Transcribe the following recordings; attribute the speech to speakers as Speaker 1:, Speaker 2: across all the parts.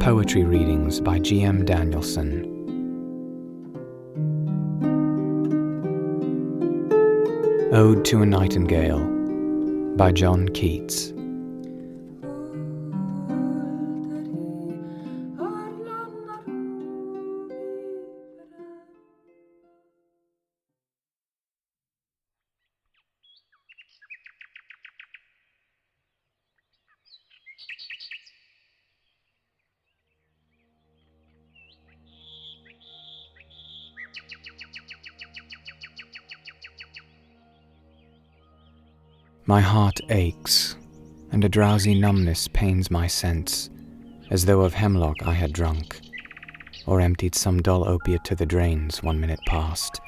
Speaker 1: Poetry readings by Danielson. Ode to a Nightingale by John Keats. My heart aches, and a drowsy numbness pains my sense, as though of hemlock I had drunk, or emptied some dull opiate to the drains 1 minute past,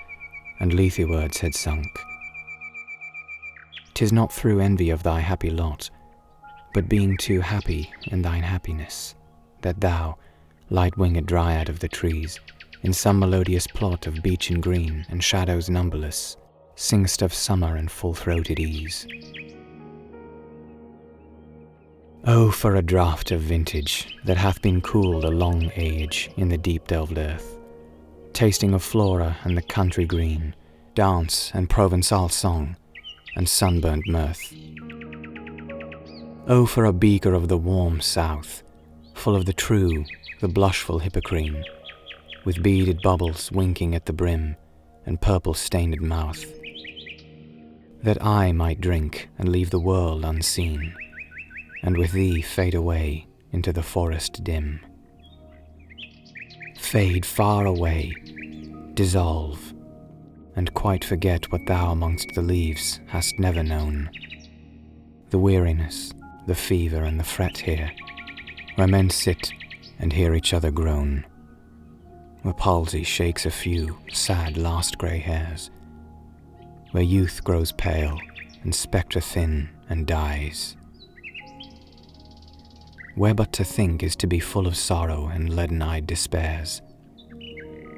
Speaker 1: and lethe words had sunk. 'Tis not through envy of thy happy lot, but being too happy in thine happiness, that thou, light-winged dryad of the trees, in some melodious plot of beech and green and shadows numberless, sing'st of summer and full-throated ease. Oh, for a draught of vintage that hath been cooled a long age in the deep-delved earth, tasting of flora and the country green, dance and Provençal song, and sunburnt mirth. Oh, for a beaker of the warm south, full of the true, the blushful hippocrene, with beaded bubbles winking at the brim and purple-stained mouth, that I might drink and leave the world unseen, and with thee fade away into the forest dim. Fade far away, dissolve, and quite forget what thou amongst the leaves hast never known. The weariness, the fever and the fret here, where men sit and hear each other groan, where palsy shakes a few sad last grey hairs, where youth grows pale and spectre thin and dies, where but to think is to be full of sorrow and leaden-eyed despairs,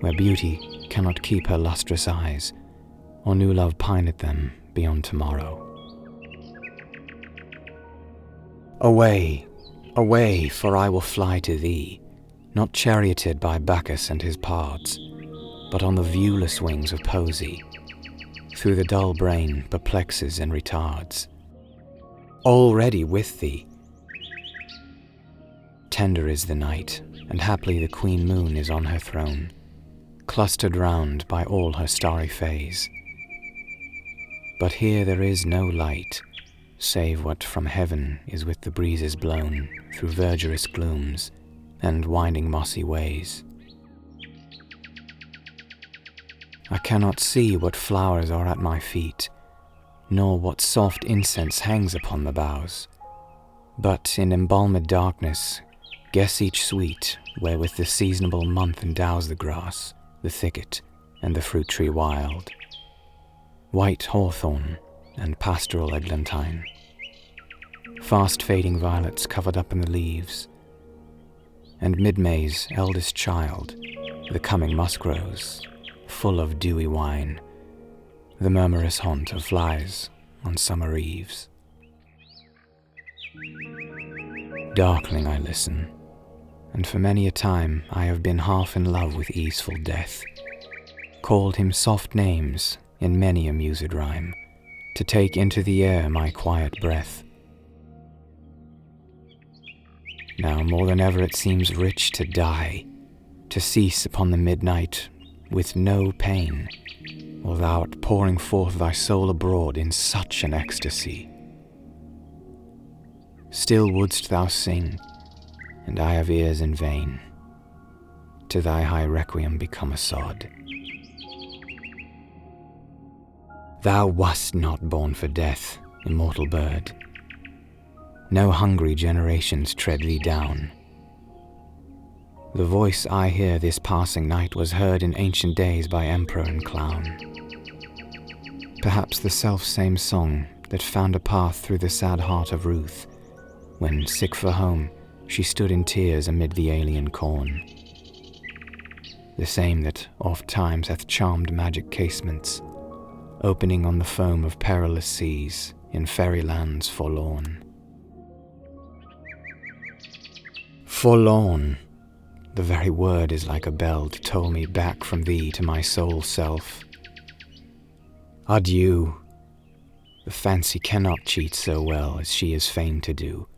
Speaker 1: where beauty cannot keep her lustrous eyes, or new love pine at them beyond tomorrow. Away, away, for I will fly to thee, not charioted by Bacchus and his pards, but on the viewless wings of poesy, through the dull brain perplexes and retards. Already with thee! Tender is the night, and haply the queen moon is on her throne, clustered round by all her starry fays. But here there is no light, save what from heaven is with the breezes blown through verdurous glooms and winding mossy ways. I cannot see what flowers are at my feet, nor what soft incense hangs upon the boughs, but in embalmed darkness guess each sweet wherewith the seasonable month endows the grass, the thicket, and the fruit tree wild. White hawthorn and pastoral eglantine, fast-fading violets covered up in the leaves, and mid-May's eldest child, the coming musk-rose, full of dewy wine, the murmurous haunt of flies on summer eves. Darkling I listen, and for many a time I have been half in love with easeful death, called him soft names in many a mused rhyme, to take into the air my quiet breath. Now more than ever it seems rich to die, to cease upon the midnight with no pain, while thou art pouring forth thy soul abroad in such an ecstasy. Still wouldst thou sing, and I have ears in vain, to thy high requiem become a sod. Thou wast not born for death, immortal bird. No hungry generations tread thee down. The voice I hear this passing night was heard in ancient days by emperor and clown. Perhaps the self-same song that found a path through the sad heart of Ruth, when, sick for home, she stood in tears amid the alien corn. The same that oft times hath charmed magic casements, opening on the foam of perilous seas in fairy lands forlorn. Forlorn, The very word is like a bell to toll me back from thee to my sole self. Adieu! The fancy cannot cheat so well as she is fain to do,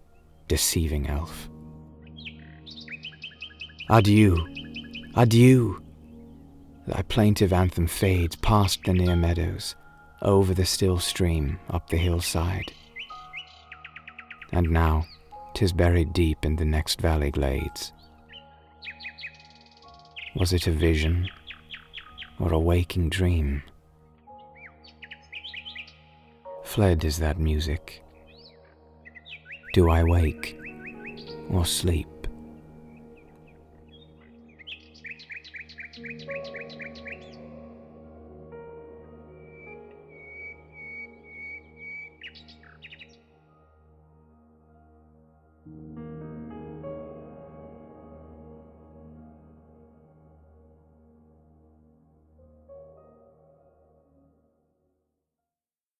Speaker 1: deceiving elf. Adieu! Adieu! Thy plaintive anthem fades past the near meadows, over the still stream, up the hillside. And now 'tis buried deep in the next valley glades. Was it a vision, or a waking dream? Fled is that music. Do I wake, or sleep?